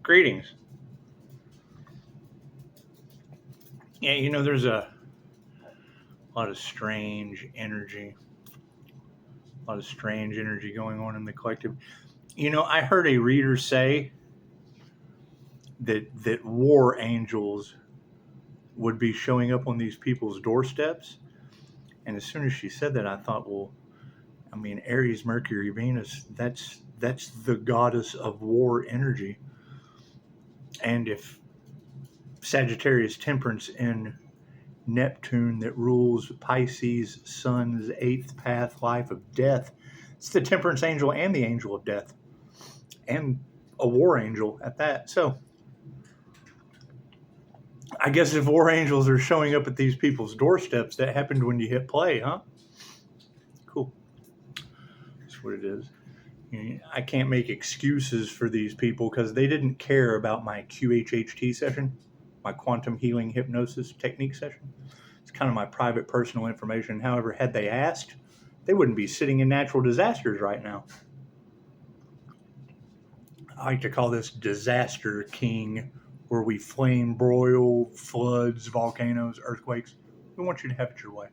Greetings. Yeah, you know, there's a lot of strange energy. A lot of strange energy going on in the collective. You know, I heard a reader say that war angels would be showing up on these people's doorsteps. And as soon as she said that, I thought, well, I mean, Aries, Mercury, Venus, that's the goddess of war energy. And if Sagittarius, Temperance, and Neptune that rules Pisces, Sun's eighth path, life of death, it's the Temperance angel and the angel of death, and a war angel at that. So I guess if war angels are showing up at these people's doorsteps, that happened when you hit play, huh? Cool. That's what it is. I can't make excuses for these people because they didn't care about my QHHT session, my quantum healing hypnosis technique session. It's kind of my private personal information. However, had they asked, they wouldn't be sitting in natural disasters right now. I like to call this Disaster King, where we flame broil, floods, volcanoes, earthquakes. We want you to have it your way.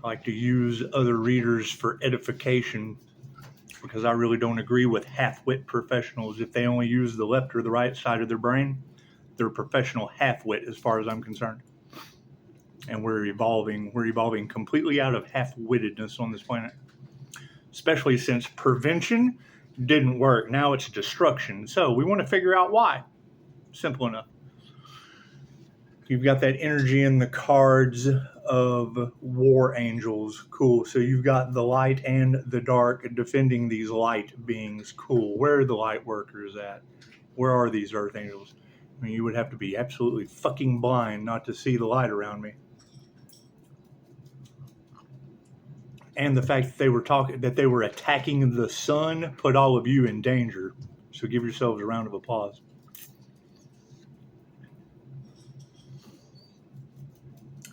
I like to use other readers for edification because I really don't agree with half-wit professionals. If they only use the left or the right side of their brain, they're professional half-wit as far as I'm concerned. And we're evolving completely out of half-wittedness on this planet. Especially since prevention didn't work. Now it's destruction. So we want to figure out why. Simple enough. You've got that energy in the cards of war angels. Cool. So you've got the light and the dark defending these light beings. Cool. Where are the light workers at? Where are these earth angels? I mean, you would have to be absolutely fucking blind not to see the light around me. And the fact that they were attacking the sun put all of you in danger. So give yourselves a round of applause.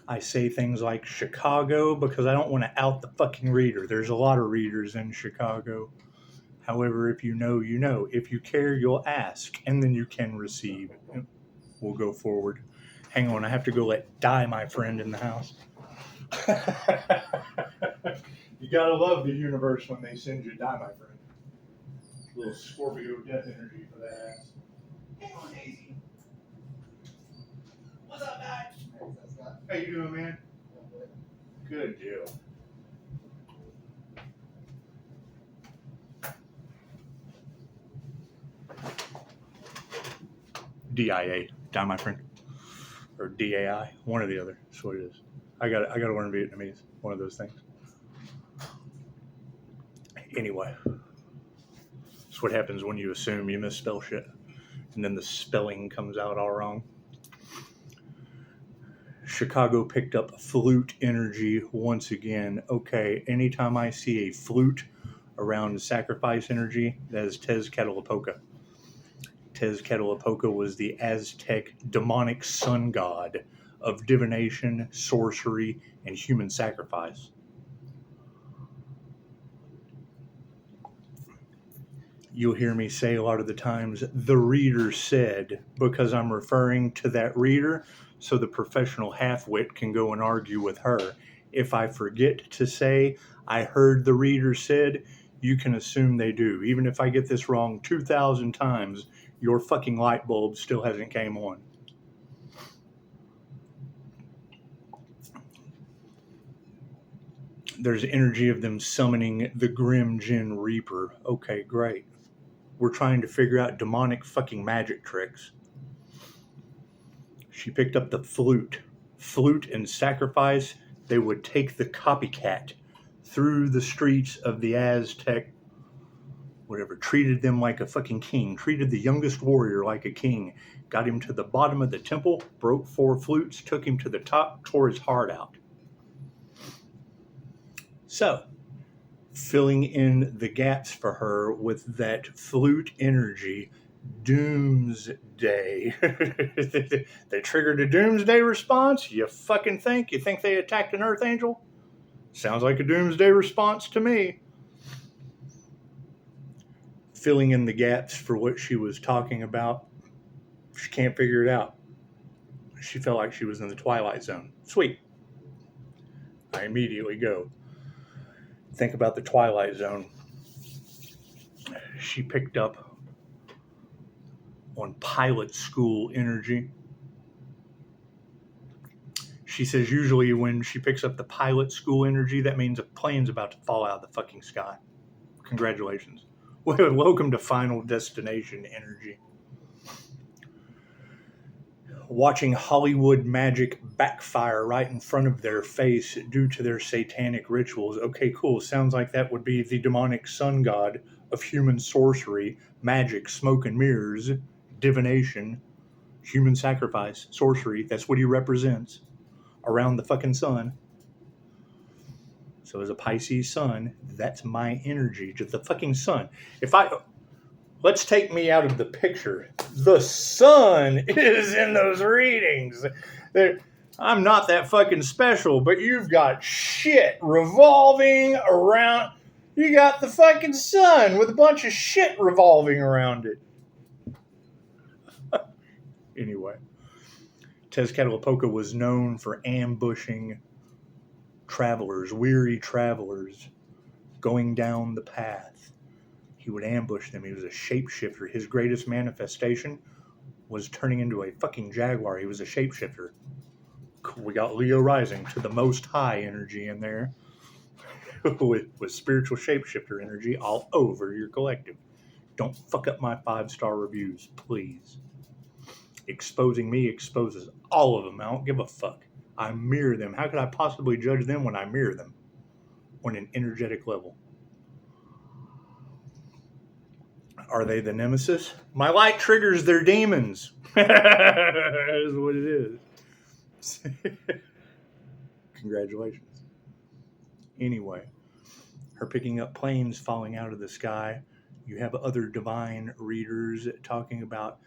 I say things like Chicago because I don't want to out the fucking reader. There's a lot of readers in Chicago. However, if you know, you know. If you care, you'll ask, and then you can receive. We'll go forward. Hang on, I have to go let Die, my friend, in the house. You gotta love the universe when they send you Die, my friend. A little Scorpio death energy for that ass. Hang on, Daisy. What's up, guy? How you doing, man? Good deal. DIA, Die, my friend, or DAI, one or the other. That's what it is. I gotta learn Vietnamese. One of those things. Anyway, that's what happens when you assume you misspell shit, and then the spelling comes out all wrong. Chicago picked up flute energy once again. Okay, anytime I see a flute around sacrifice energy, that is Tezcatlipoca. Tezcatlipoca was the Aztec demonic sun god of divination, sorcery, and human sacrifice. You'll hear me say a lot of the times, the reader said, because I'm referring to that reader, so the professional half-wit can go and argue with her. If I forget to say, I heard the reader said, you can assume they do. Even if I get this wrong 2,000 times, your fucking light bulb still hasn't came on. There's energy of them summoning the Grim Jinn Reaper. Okay, great. We're trying to figure out demonic fucking magic tricks. She picked up the flute. Flute and sacrifice, they would take the copycat through the streets of the Aztec, whatever, treated them like a fucking king, treated the youngest warrior like a king, got him to the bottom of the temple, broke 4 flutes, took him to the top, tore his heart out. So, filling in the gaps for her with that flute energy, Doomsday. They triggered a Doomsday response? You fucking think? You think they attacked an Earth Angel? Sounds like a doomsday response to me. Filling in the gaps for what she was talking about. She can't figure it out. She felt like she was in the Twilight Zone. Sweet. I immediately go. Think about the Twilight Zone. She picked up on pilot school energy. She says usually when she picks up the pilot school energy, that means a plane's about to fall out of the fucking sky. Congratulations. Welcome to Final Destination energy. Watching Hollywood magic backfire right in front of their face due to their satanic rituals. Okay, cool. Sounds like that would be the demonic sun god of human sorcery, magic, smoke and mirrors, divination, human sacrifice, sorcery. That's what he represents around the fucking sun. So as a Pisces sun, that's my energy. Just the fucking sun. Let's take me out of the picture. The sun is in those readings. I'm not that fucking special, but you've got shit revolving around. You got the fucking sun with a bunch of shit revolving around it. Anyway, Tezcatlipoca was known for ambushing travelers, weary travelers, going down the path. He would ambush them. He was a shapeshifter. His greatest manifestation was turning into a fucking jaguar. He was a shapeshifter. We got Leo rising to the most high energy in there with spiritual shapeshifter energy all over your collective. Don't fuck up my 5-star reviews, please. Exposing me exposes all of them. I don't give a fuck. I mirror them. How could I possibly judge them when I mirror them on an energetic level? Are they the nemesis? My light triggers their demons. That is what it is. Congratulations. Anyway, her picking up planes falling out of the sky. You have other divine readers talking about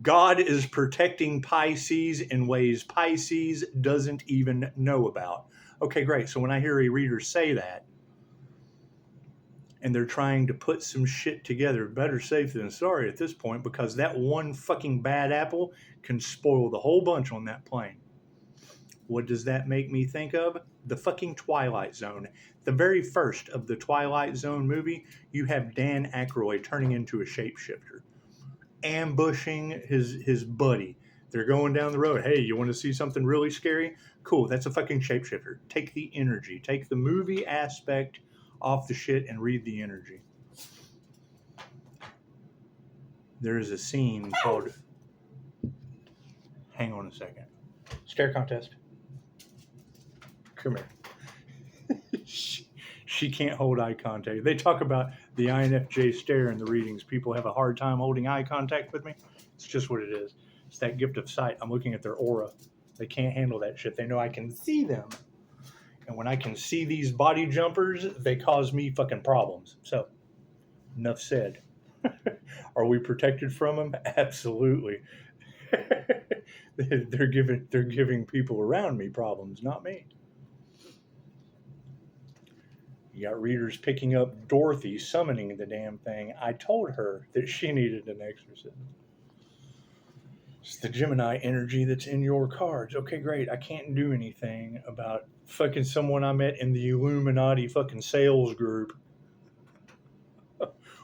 God is protecting Pisces in ways Pisces doesn't even know about. Okay, great. So when I hear a reader say that, and they're trying to put some shit together, better safe than sorry at this point, because that one fucking bad apple can spoil the whole bunch on that plane. What does that make me think of? The fucking Twilight Zone. The very first of the Twilight Zone movie, you have Dan Aykroyd turning into a shapeshifter, ambushing his buddy. They're going down the road. Hey, you want to see something really scary? Cool, that's a fucking shapeshifter. Take the energy. Take the movie aspect off the shit and read the energy. There is a scene called... Hang on a second. Stare contest. Come here. She can't hold eye contact. They talk about the INFJ stare in the readings. People have a hard time holding eye contact with me. It's just what it is. It's that gift of sight. I'm looking at their aura. They can't handle that shit. They know I can see them. And when I can see these body jumpers, they cause me fucking problems. So, enough said. Are we protected from them? Absolutely. They're giving people around me problems, not me. You got readers picking up Dorothy summoning the damn thing. I told her that she needed an exorcism. It's the Gemini energy that's in your cards. Okay, great. I can't do anything about fucking someone I met in the Illuminati fucking sales group.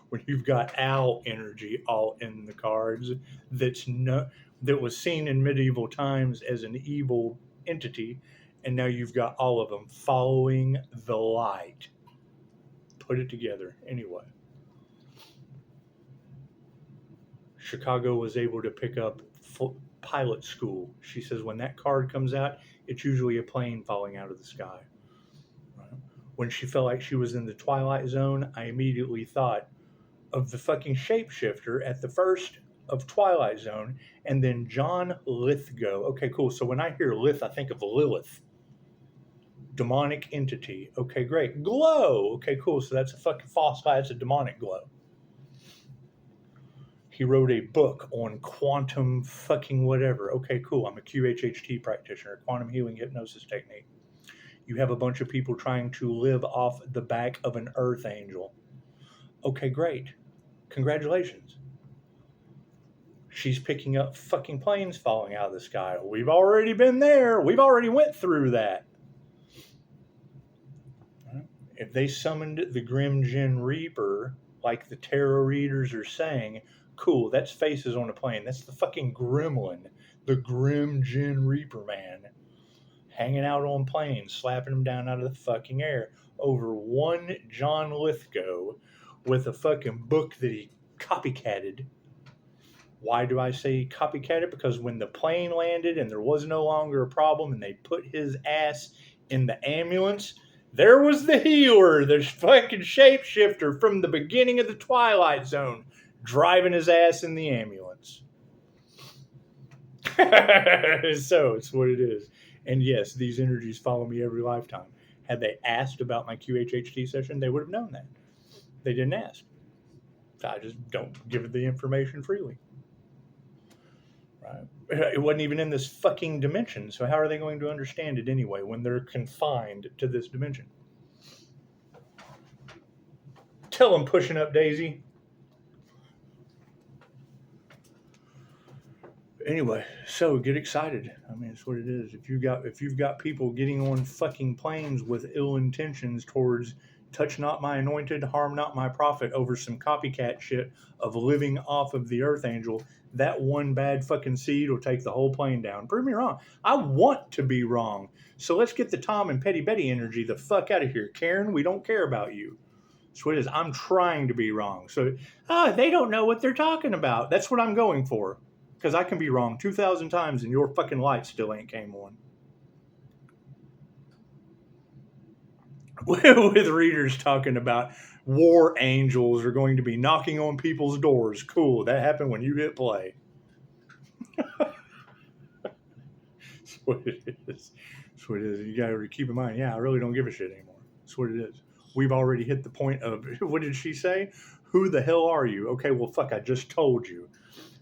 When you've got owl energy all in the cards, that was seen in medieval times as an evil entity, and now you've got all of them following the light. Put it together. Anyway. Chicago was able to pick up pilot school. She says when that card comes out, it's usually a plane falling out of the sky. Right? When she felt like she was in the Twilight Zone, I immediately thought of the fucking shapeshifter at the first of Twilight Zone, and then John Lithgow. Okay, cool. So when I hear Lith, I think of Lilith. Demonic entity. Okay, great. Glow. Okay, cool. So that's a fucking false lie. It's a demonic glow. He wrote a book on quantum fucking whatever. Okay, cool. I'm a QHHT practitioner, quantum healing hypnosis technique. You have a bunch of people trying to live off the back of an earth angel. Okay, great. Congratulations. She's picking up fucking planes falling out of the sky. We've already been there. We've already went through that. If they summoned the Grim Jinn Reaper, like the tarot readers are saying, cool, that's faces on a plane. That's the fucking gremlin, the Grim Jinn Reaper man, hanging out on planes, slapping them down out of the fucking air over one John Lithgow with a fucking book that he copycatted. Why do I say he copycatted? Because when the plane landed and there was no longer a problem and they put his ass in the ambulance, there was the healer, the fucking shapeshifter from the beginning of the Twilight Zone, driving his ass in the ambulance. So it's what it is. And yes, these energies follow me every lifetime. Had they asked about my QHHT session, they would have known that. They didn't ask. I just don't give the information freely. Right? It wasn't even in this fucking dimension, so how are they going to understand it anyway when they're confined to this dimension? Tell them pushing up, Daisy. Anyway, so get excited. I mean, it's what it is. If you've got people getting on fucking planes with ill intentions towards touch not my anointed, harm not my prophet over some copycat shit of living off of the earth angel, that one bad fucking seed will take the whole plane down. Prove me wrong. I want to be wrong. So let's get the Tom and Petty Betty energy the fuck out of here. Karen, we don't care about you. That's what it is. I'm trying to be wrong. So, they don't know what they're talking about. That's what I'm going for. Because I can be wrong 2,000 times and your fucking light still ain't came on. With readers talking about war angels are going to be knocking on people's doors. Cool. That happened when you hit play. That's what it is. That's what it is. You got to keep in mind, I really don't give a shit anymore. That's what it is. We've already hit the point of, what did she say? Who the hell are you? Okay, well, fuck, I just told you.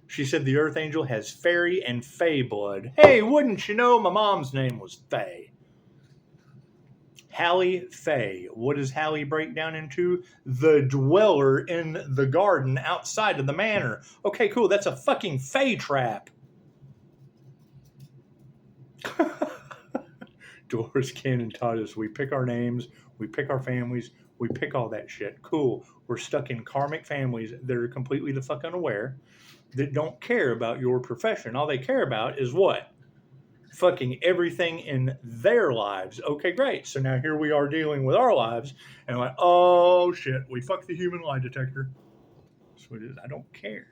She said the earth angel has fairy and fae blood. Hey, wouldn't you know, my mom's name was Faye. Hallie Faye. What does Hallie break down into? The dweller in the garden outside of the manor. Okay, cool. That's a fucking fae trap. Dolores Cannon taught us we pick our names, we pick our families, we pick all that shit. Cool. We're stuck in karmic families that are completely the fuck unaware, that don't care about your profession. All they care about is what? Fucking everything in their lives. Okay, great. So now here we are dealing with our lives, and I'm like, oh shit, we fucked the human lie detector. That's what it is. I don't care.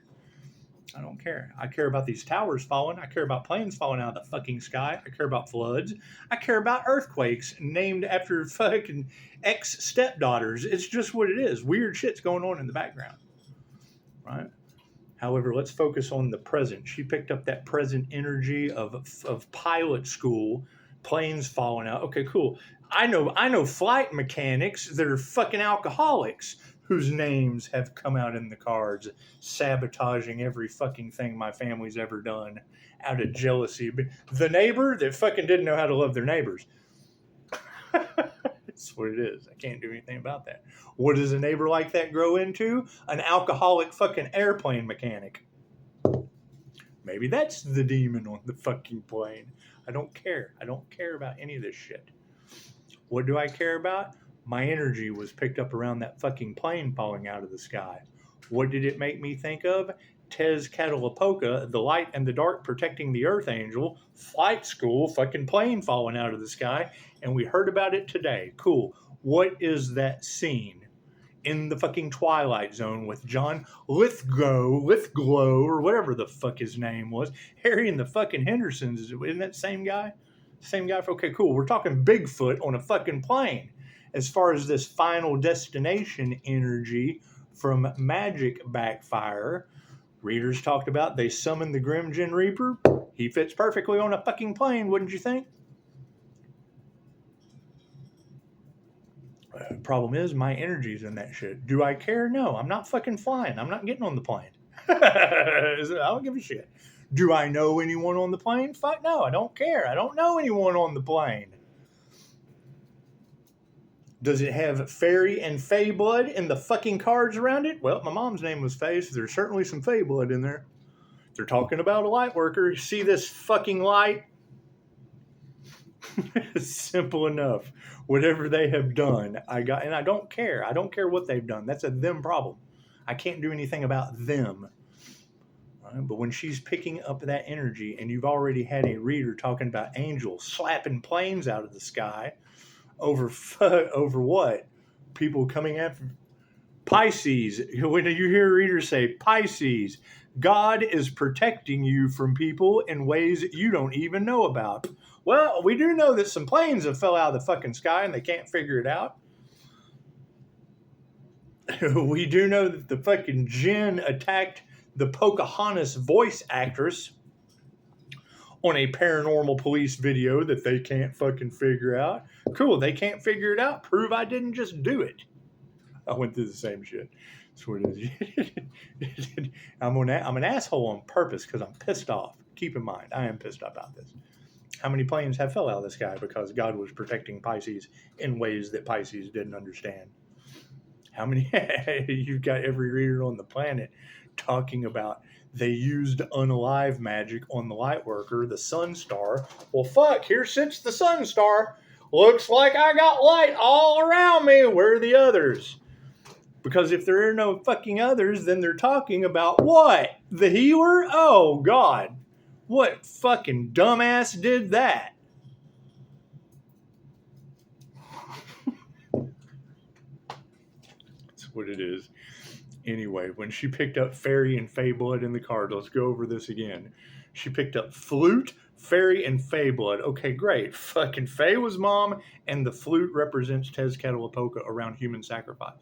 I don't care. I care about these towers falling. I care about planes falling out of the fucking sky. I care about floods. I care about earthquakes named after fucking ex-stepdaughters. It's just what it is. Weird shit's going on in the background. Right? However, let's focus on the present. She picked up that present energy of pilot school, planes falling out. Okay, cool. I know flight mechanics that are fucking alcoholics whose names have come out in the cards, sabotaging every fucking thing my family's ever done out of jealousy. The neighbor that fucking didn't know how to love their neighbors. That's what it is. I can't do anything about that. What does a neighbor like that grow into? An alcoholic fucking airplane mechanic. Maybe that's the demon on the fucking plane. I don't care. I don't care about any of this shit. What do I care about? My energy was picked up around that fucking plane falling out of the sky. What did it make me think of? Tezcatlipoca, the light and the dark protecting the earth angel, flight school, fucking plane falling out of the sky, and we heard about it today. Cool. What is that scene in the fucking Twilight Zone with John Lithgow, or whatever the fuck his name was, Harry and the fucking Hendersons? Isn't that the same guy? Same guy? Okay, cool. We're talking Bigfoot on a fucking plane. As far as this final destination energy from Magic Backfire, readers talked about, they summoned the Grim Jinn Reaper. He fits perfectly on a fucking plane, wouldn't you think? Problem is, my energy's in that shit. Do I care? No, I'm not fucking flying. I'm not getting on the plane. I don't give a shit. Do I know anyone on the plane? Fuck no, I don't care. I don't know anyone on the plane. Does it have fairy and fae blood in the fucking cards around it? Well, my mom's name was Faye, so there's certainly some fae blood in there. They're talking about a light worker. See this fucking light? Simple enough. Whatever they have done, I don't care. I don't care what they've done. That's a them problem. I can't do anything about them. Right? But when she's picking up that energy, and you've already had a reader talking about angels slapping planes out of the sky over what? People coming after Pisces. When you hear readers say Pisces, God is protecting you from people in ways that you don't even know about. Well, we do know that some planes have fell out of the fucking sky and they can't figure it out. We do know that the fucking jinn attacked the Pocahontas voice actress on a paranormal police video that they can't fucking figure out. Cool, they can't figure it out. Prove I didn't just do it. I went through the same shit. That's what it is. I'm an asshole on purpose because I'm pissed off. Keep in mind, I am pissed off about this. How many planes have fell out of the sky because God was protecting Pisces in ways that Pisces didn't understand? How many? You've got every reader on the planet talking about they used unalive magic on the light worker, the sun star. Well, fuck, here sits the sun star. Looks like I got light all around me. Where are the others? Because if there are no fucking others, then they're talking about what? The healer? Oh, God. What fucking dumbass did that? That's what it is. Anyway, when she picked up fairy and fae blood in the card, let's go over this again. She picked up flute, fairy, and fae blood. Okay, great. Fucking fae was mom, and the flute represents Tezcatlipoca around human sacrifice.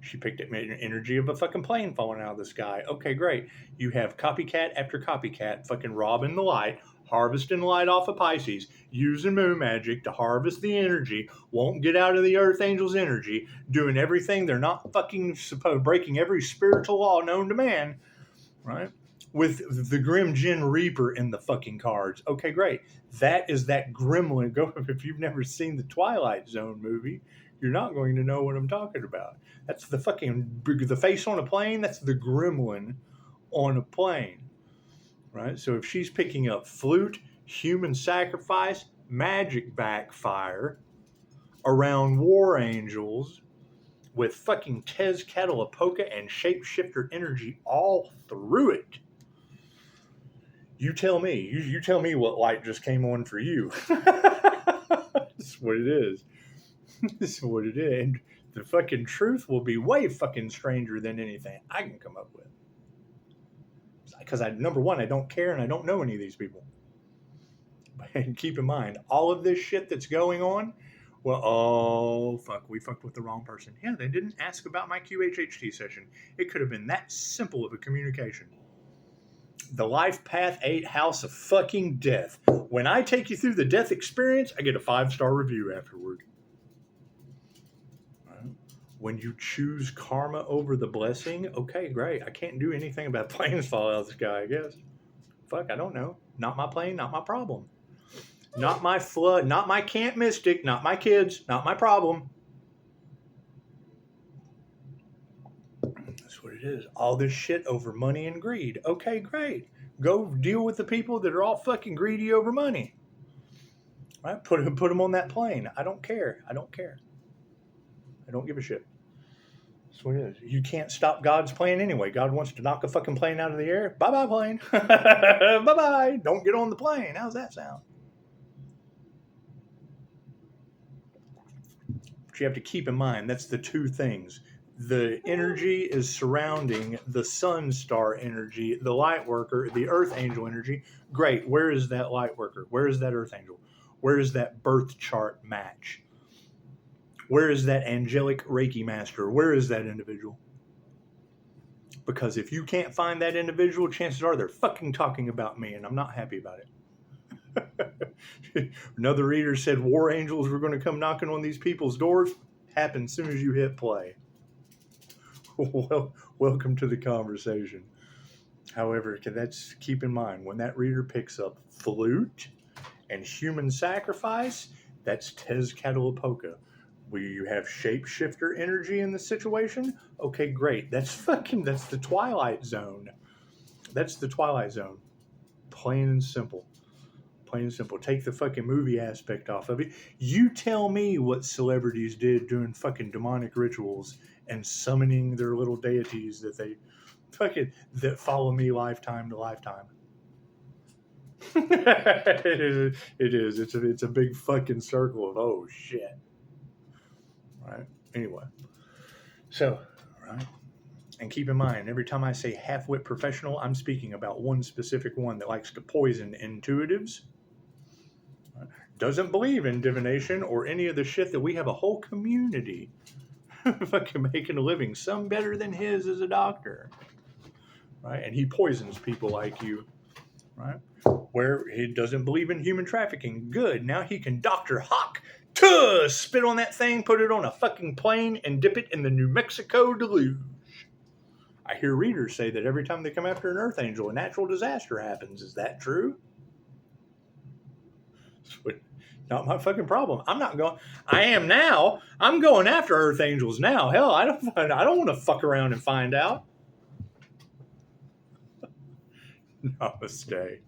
She picked up energy of a fucking plane falling out of the sky. Okay, great. You have copycat after copycat fucking robbing the light, harvesting light off of Pisces, using moon magic to harvest the energy, won't get out of the Earth Angel's energy, doing everything they're not fucking supposed, breaking every spiritual law known to man, right? With the Grim Jinn Reaper in the fucking cards. Okay, great. That is that gremlin. Go, if you've never seen the Twilight Zone movie, you're not going to know what I'm talking about. That's the fucking, the face on a plane, that's the gremlin on a plane, right? So if she's picking up flute, human sacrifice, magic backfire around war angels with fucking Tezcatlipoca and shapeshifter energy all through it, you tell me. You tell me what light just came on for you. That's what it is. This is what it is. And the fucking truth will be way fucking stranger than anything I can come up with. Because number one, I don't care and I don't know any of these people. And keep in mind, all of this shit that's going on, well, oh, fuck, we fucked with the wrong person. Yeah, they didn't ask about my QHHT session. It could have been that simple of a communication. The Life Path 8 House of fucking Death. When I take you through the death experience, I get a 5-star review afterward. When you choose karma over the blessing, okay, great. I can't do anything about planes falling out of the sky, I guess. Fuck, I don't know. Not my plane, not my problem. Not my flood, not my camp mystic, not my kids, not my problem. That's what it is. All this shit over money and greed. Okay, great. Go deal with the people that are all fucking greedy over money. Right? Put them on that plane. I don't care. I don't care. I don't give a shit. That's what it is. You can't stop God's plan anyway. God wants to knock a fucking plane out of the air. Bye-bye, plane. Bye-bye. Don't get on the plane. How's that sound? But you have to keep in mind, that's the two things. The energy is surrounding the sun star energy, the light worker, the earth angel energy. Great. Where is that light worker? Where is that earth angel? Where is that birth chart match? Where is that angelic Reiki master? Where is that individual? Because if you can't find that individual, chances are they're fucking talking about me, and I'm not happy about it. Another reader said war angels were going to come knocking on these people's doors. Happens as soon as you hit play. Well, welcome to the conversation. However, that's keep in mind, when that reader picks up flute and human sacrifice, that's Tezcatlipoca. Will you have shapeshifter energy in the situation? Okay, great. That's the Twilight Zone. That's the Twilight Zone. Plain and simple. Plain and simple. Take the fucking movie aspect off of it. You tell me what celebrities did doing fucking demonic rituals and summoning their little deities that follow me lifetime to lifetime. It is. It's a big fucking circle of oh shit. Right? Anyway. So, right? And keep in mind, every time I say half-wit professional, I'm speaking about one specific one that likes to poison intuitives. Doesn't believe in divination or any of the shit that we have a whole community fucking making a living. Some better than his as a doctor. Right? And he poisons people like you. Right? Where he doesn't believe in human trafficking. Good. Now he can Dr. Hawk spit on that thing, put it on a fucking plane, and dip it in the New Mexico deluge. I hear readers say that every time they come after an Earth Angel, a natural disaster happens. Is that true? Not my fucking problem. I am now. I'm going after Earth Angels now. Hell, I don't want to fuck around and find out. Namaste.